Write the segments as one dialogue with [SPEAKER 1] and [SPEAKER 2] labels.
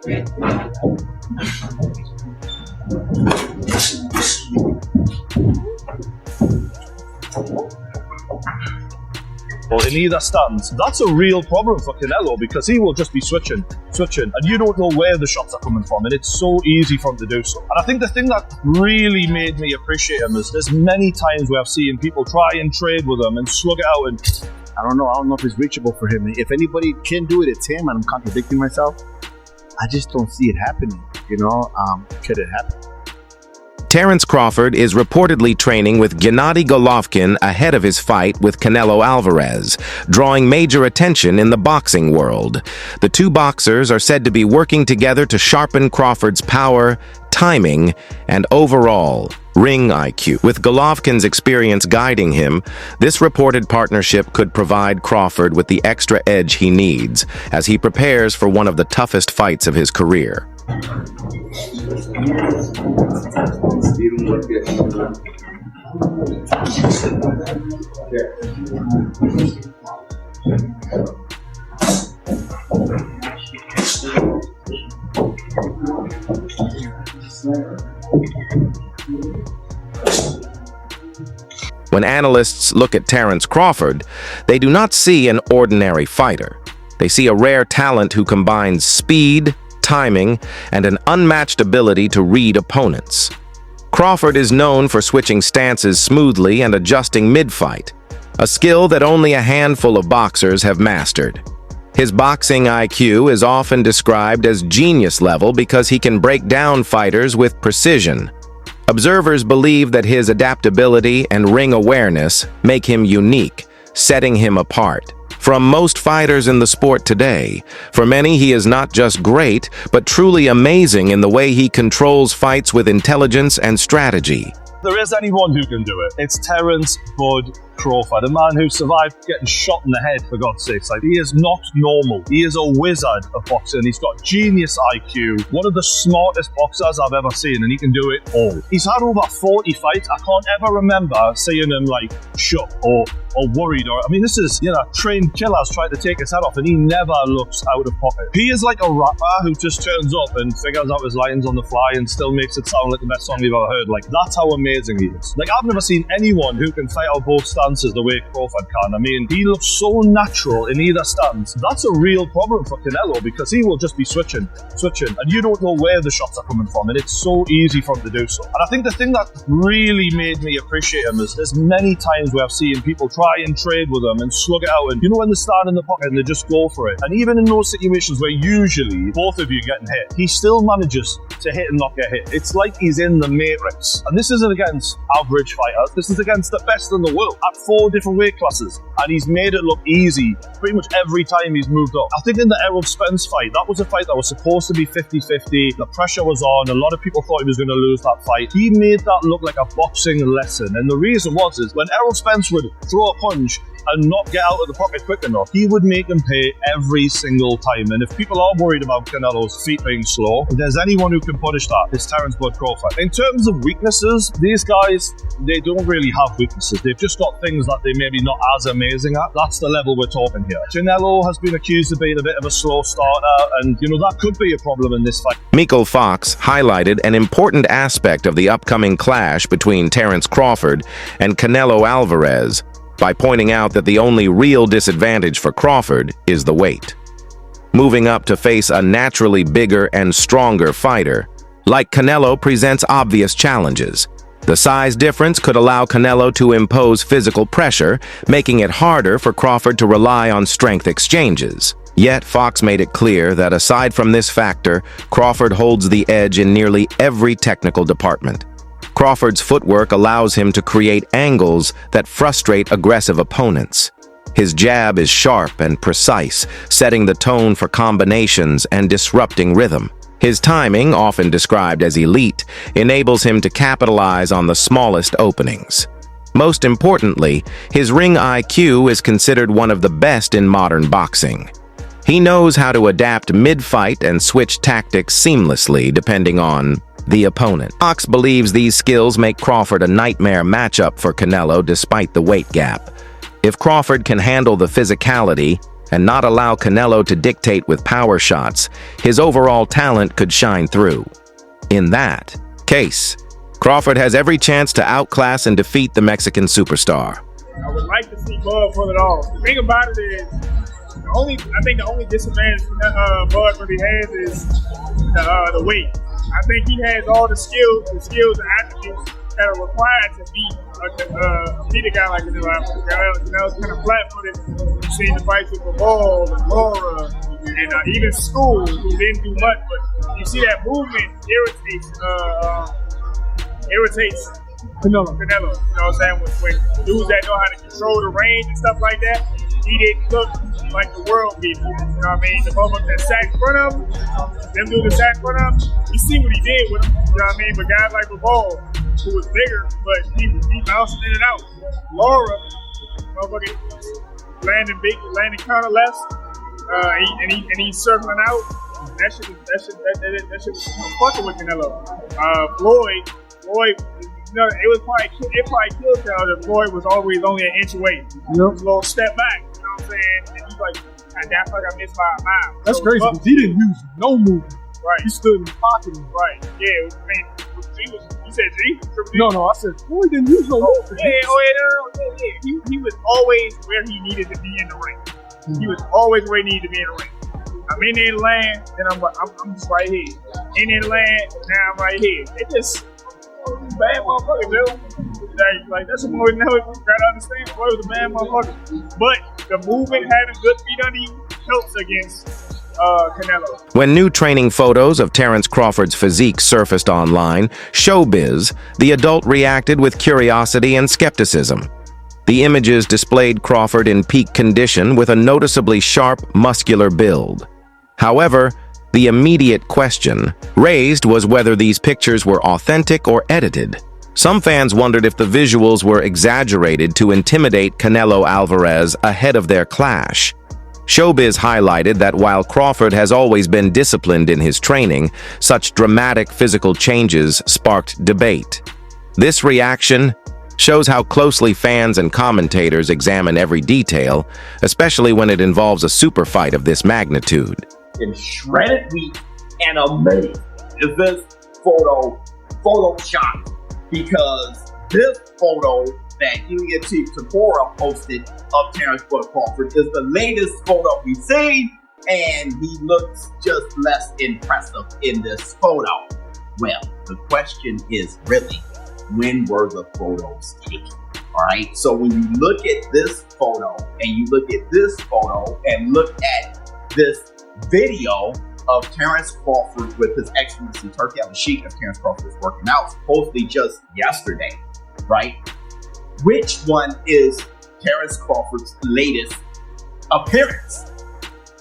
[SPEAKER 1] Well, in either stance, that's a real problem for Canelo because he will just be switching, and you don't know where the shots are coming from, and it's so easy for him to do so. And I think the thing that really made me appreciate him is there's many times where I've seen people try and trade with him and slug it out, and
[SPEAKER 2] I don't know if it's reachable for him. If anybody can do it, it's him, and I'm contradicting myself. I just don't see it happening, could it happen?
[SPEAKER 3] Terence Crawford is reportedly training with Gennady Golovkin ahead of his fight with Canelo Alvarez, drawing major attention in the boxing world. The two boxers are said to be working together to sharpen Crawford's power, timing, and overall ring IQ. With Golovkin's experience guiding him, this reported partnership could provide Crawford with the extra edge he needs as he prepares for one of the toughest fights of his career. When analysts look at Terence Crawford, they do not see an ordinary fighter. They see a rare talent who combines speed, timing, and an unmatched ability to read opponents. Crawford is known for switching stances smoothly and adjusting mid-fight, a skill that only a handful of boxers have mastered. His boxing IQ is often described as genius level because he can break down fighters with precision. Observers believe that his adaptability and ring awareness make him unique, setting him apart from most fighters in the sport today. For many, he is not just great, but truly amazing in the way he controls fights with intelligence and strategy.
[SPEAKER 1] If there is anyone who can do it, it's Terence Bud Crawford, a man who survived getting shot in the head, for God's sake. Like, he is not normal. He is a wizard of boxing. He's got genius IQ, one of the smartest boxers I've ever seen, and he can do it all. He's had over 40 fights. I can't ever remember seeing him shook or worried. This is, trained killers trying to take his head off, and he never looks out of pocket. He is like a rapper who just turns up and figures out his lines on the fly and still makes it sound like the best song you've ever heard. That's how amazing he is. I've never seen anyone who can fight out both stances the way Crawford can. He looks so natural in either stance. That's a real problem for Canelo because he will just be switching, and you don't know where the shots are coming from, and it's so easy for him to do so. And I think the thing that really made me appreciate him is there's many times where I've seen people try and trade with him and slug it out, and when they stand in the pocket and they just go for it. And even in those situations where usually both of you are getting hit, he still manages to hit and not get hit. It's like he's in the Matrix. And this isn't against average fighters. This is against the best in the world at 4 different weight classes, and he's made it look easy pretty much every time he's moved up. I think in the Errol Spence fight, that was a fight that was supposed to be 50-50. The pressure was on. A lot of people thought he was going to lose that fight. He made that look like a boxing lesson, and the reason is when Errol Spence would throw a punch and not get out of the pocket quick enough, he would make them pay every single time. And if people are worried about Canelo's feet being slow, if there's anyone who can punish that, it's Terence Bud Crawford. In terms of weaknesses, these guys, they don't really have weaknesses. They've just got things that they maybe not as amazing at. That's the level we're talking here. Canelo has been accused of being a bit of a slow starter, and that could be a problem in this fight.
[SPEAKER 3] Michael Fox highlighted an important aspect of the upcoming clash between Terence Crawford and Canelo Alvarez by pointing out that the only real disadvantage for Crawford is the weight. Moving up to face a naturally bigger and stronger fighter, like Canelo, presents obvious challenges. The size difference could allow Canelo to impose physical pressure, making it harder for Crawford to rely on strength exchanges. Yet, Fox made it clear that aside from this factor, Crawford holds the edge in nearly every technical department. Crawford's footwork allows him to create angles that frustrate aggressive opponents. His jab is sharp and precise, setting the tone for combinations and disrupting rhythm. His timing, often described as elite, enables him to capitalize on the smallest openings. Most importantly, his ring IQ is considered one of the best in modern boxing. He knows how to adapt mid-fight and switch tactics seamlessly depending on the opponent. Fox believes these skills make Crawford a nightmare matchup for Canelo despite the weight gap. If Crawford can handle the physicality, and not allow Canelo to dictate with power shots, his overall talent could shine through. In that case, Crawford has every chance to outclass and defeat the Mexican superstar.
[SPEAKER 4] I would like to see Bud pull it off. The thing about it is, I think the only disadvantage Bud really has is the weight. I think he has all the skills and attributes that are required to beat a guy like Canelo Alvarez. Canelo's kind of flat-footed. You've seen the fights with Bivol and Laura and even School, who didn't do much, but you see that movement irritates Canelo. You know what I'm saying? When dudes that know how to control the range and stuff like that, he didn't look like the world beat him. You know what I mean? The moment that sat in front of him, them dudes that sat in front of him, you see what he did with him. You know what I mean? But guys like Bivol, who was bigger, but he bouncing in and out. Laura, motherfucker, landing counter lefts, and he's circling out. That shit was fucking with Canelo. Floyd, you know, it probably killed Canelo that Floyd was always only an inch away. Yep. A little step back, you know what I'm saying? And he's like, I feel like I missed my mile.
[SPEAKER 5] That's crazy, because he didn't use no movement.
[SPEAKER 4] Right.
[SPEAKER 5] He stood in the pocket.
[SPEAKER 4] Right. Yeah, I mean, you said G?
[SPEAKER 5] No, I said Floyd didn't use no movement.
[SPEAKER 4] Yeah. He was always where he needed to be in the ring. He was always where he needed to be in the ring. I'm in there land, then I'm just right here. In there land, now I'm right here. It just bad motherfucker, dude. Like that's what Floyd never gotta understand. Floyd was a bad motherfucker. But the movement, having good feet under you, helps against Canelo.
[SPEAKER 3] When new training photos of Terence Crawford's physique surfaced online, Showbiz, the adult reacted with curiosity and skepticism. The images displayed Crawford in peak condition with a noticeably sharp, muscular build. However, the immediate question raised was whether these pictures were authentic or edited. Some fans wondered if the visuals were exaggerated to intimidate Canelo Alvarez ahead of their clash. Showbiz highlighted that while Crawford has always been disciplined in his training, such dramatic physical changes sparked debate. This reaction shows how closely fans and commentators examine every detail, especially when it involves a super fight of this magnitude.
[SPEAKER 6] In shredded wheat and amazing is this Photoshop, because this photo that Ilya Tapora posted of Terence Crawford is the latest photo we've seen, and he looks just less impressive in this photo. Well, the question is really, when were the photos taken? All right, so when you look at this photo and you look at this photo and look at this video of Terence Crawford with His Excellency Turki Al-Sheikh, as Terence Crawford is working out, supposedly just yesterday, right? Which one is Terence Crawford's latest appearance?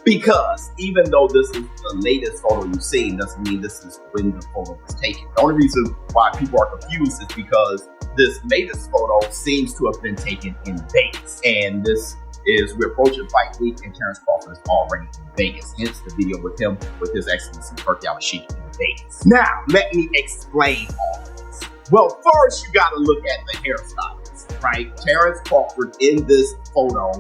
[SPEAKER 6] Because even though this is the latest photo you've seen, doesn't mean this is when the photo was taken. The only reason why people are confused is because this latest photo seems to have been taken in Vegas. And this is, we're approaching fight week and Terence Crawford is already in Vegas. Hence the video with him with His Excellency Turki Al-Sheikh in Vegas. Now, let me explain all of this. Well, first you gotta look at the hairstylist, right? Terence Crawford in this photo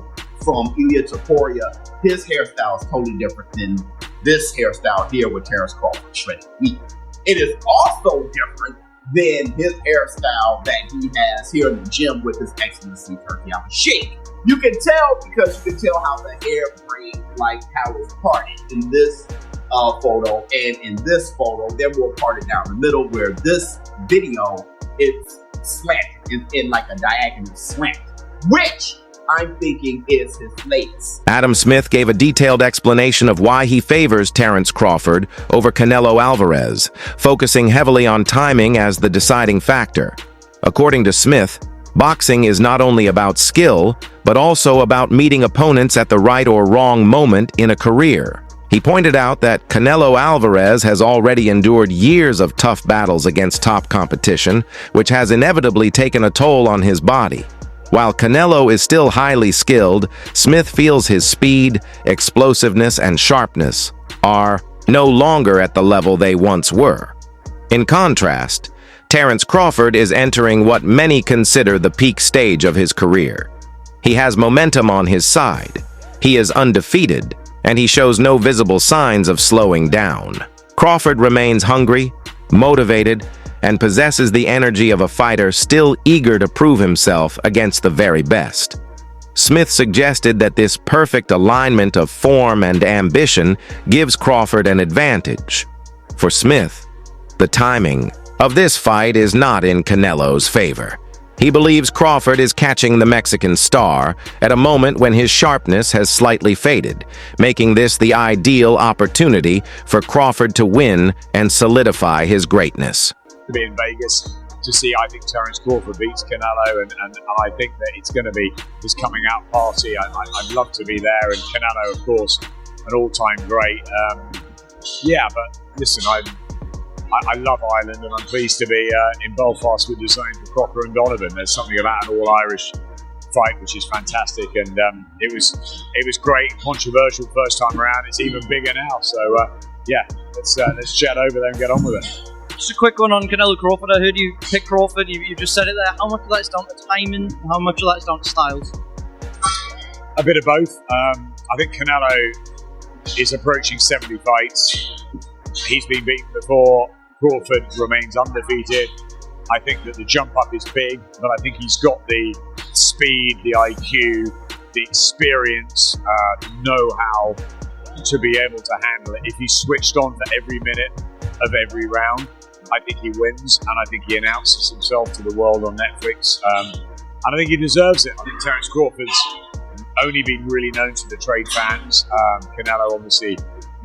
[SPEAKER 6] from Ilya Tapora, his hairstyle is totally different than this hairstyle here with Terence Crawford shredded wheat. It is also different than his hairstyle that he has here in the gym with His Excellency Turki Al-Sheikh. You can tell because you can tell how the hair braid, like how it's parted in this photo, and in this photo, they're more parted down the middle, where this video, it's slanted in like a diagonal slant, which I'm thinking is his latest.
[SPEAKER 3] Adam Smith gave a detailed explanation of why he favors Terence Crawford over Canelo Alvarez, focusing heavily on timing as the deciding factor. According to Smith, boxing is not only about skill, but also about meeting opponents at the right or wrong moment in a career. He pointed out that Canelo Alvarez has already endured years of tough battles against top competition, which has inevitably taken a toll on his body. While Canelo is still highly skilled, Smith feels his speed, explosiveness, and sharpness are no longer at the level they once were. In contrast, Terence Crawford is entering what many consider the peak stage of his career. He has momentum on his side. He is undefeated, and he shows no visible signs of slowing down. Crawford remains hungry, motivated, and possesses the energy of a fighter still eager to prove himself against the very best. Smith suggested that this perfect alignment of form and ambition gives Crawford an advantage. For Smith, the timing of this fight is not in Canelo's favor. He believes Crawford is catching the Mexican star at a moment when his sharpness has slightly faded, making this the ideal opportunity for Crawford to win and solidify his greatness.
[SPEAKER 7] To be in Vegas to see, I think Terence Crawford beats Canelo, and I think that it's going to be his coming out party. I'd love to be there, and Canelo, of course, an all-time great. But listen, I love Ireland, and I'm pleased to be in Belfast with the same for Crocker and Donovan. There's something about an all-Irish fight which is fantastic, and it was great, controversial first time around. It's even bigger now, so let's jet over there and get on with it.
[SPEAKER 8] Just a quick one on Canelo Crawford. I heard you pick Crawford. You just said it there. How much of that is down to timing? How much of that is down to styles?
[SPEAKER 7] A bit of both. I think Canelo is approaching 70 fights. He's been beaten before. Crawford remains undefeated. I think that the jump up is big, but I think he's got the speed, the IQ, the experience, the know-how to be able to handle it. If he's switched on for every minute of every round, I think he wins, and I think he announces himself to the world on Netflix. And I think he deserves it. I think Terence Crawford's only been really known to the trade fans. Canelo, obviously,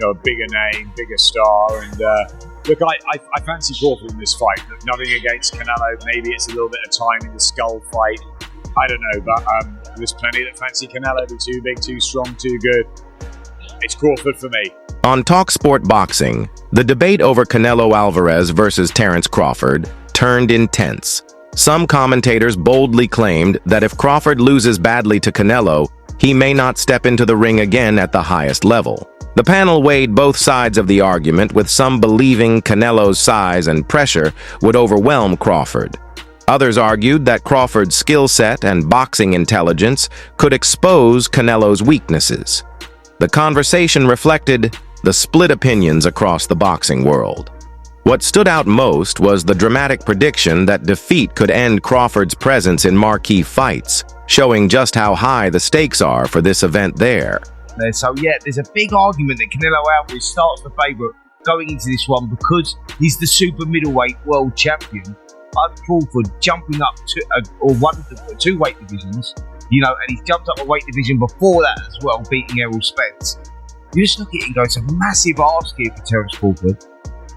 [SPEAKER 7] a bigger name, bigger star, and look, I fancy Crawford in this fight. Look, nothing against Canelo. Maybe it's a little bit of time in the skull fight. I don't know, but there's plenty that fancy Canelo. They're too big, too strong, too good. It's Crawford for me.
[SPEAKER 3] On TalkSport Boxing, the debate over Canelo Alvarez versus Terence Crawford turned intense. Some commentators boldly claimed that if Crawford loses badly to Canelo, he may not step into the ring again at the highest level. The panel weighed both sides of the argument, with some believing Canelo's size and pressure would overwhelm Crawford. Others argued that Crawford's skill set and boxing intelligence could expose Canelo's weaknesses. The conversation reflected the split opinions across the boxing world. What stood out most was the dramatic prediction that defeat could end Crawford's presence in marquee fights, showing just how high the stakes are for this event there.
[SPEAKER 9] So there's a big argument that Canelo Alvarez starts the favourite going into this one because he's the super middleweight world champion. But Crawford jumping up to two weight divisions, and he's jumped up a weight division before that as well, beating Errol Spence. You just look at it and go, it's a massive ask here for Terence Crawford.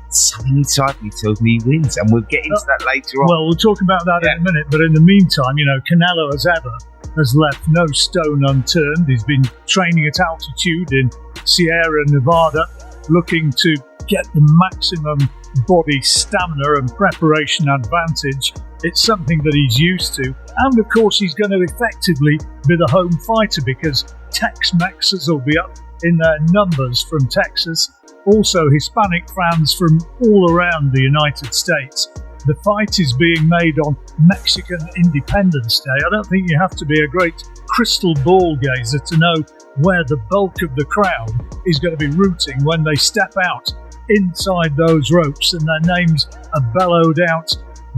[SPEAKER 9] Something inside me tells me he wins, and we'll get into that later on.
[SPEAKER 5] Well, we'll talk about that in a minute, but in the meantime, Canelo, as ever, has left no stone unturned. He's been training at altitude in Sierra Nevada, looking to get the maximum body stamina and preparation advantage. It's something that he's used to. And of course, he's going to effectively be the home fighter because Tex-Mexers will be up in their numbers from Texas. Also, Hispanic fans from all around the United States. The fight is being made on Mexican Independence Day. I don't think you have to be a great crystal ball gazer to know where the bulk of the crowd is going to be rooting when they step out inside those ropes and their names are bellowed out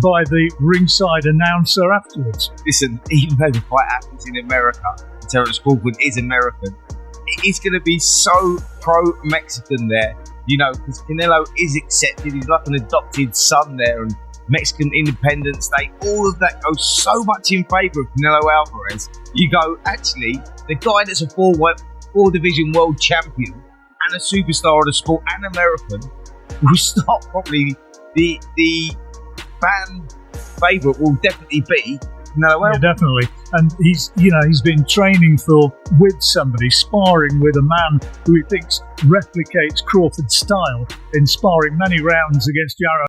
[SPEAKER 5] by the ringside announcer afterwards.
[SPEAKER 9] Listen, even though the fight happens in America, Terence Crawford is American, it's going to be so pro-Mexican there, because Canelo is accepted. He's like an adopted son there, and Mexican Independence Day, all of that goes so much in favour of Canelo Alvarez. You go, actually, the guy that's a four-division world champion and a superstar of the sport and American will start probably the fan favourite will definitely be Canelo Alvarez.
[SPEAKER 5] Yeah, definitely. And he's been training with somebody, sparring with a man who he thinks replicates Crawford's style in sparring many rounds against Yarrow.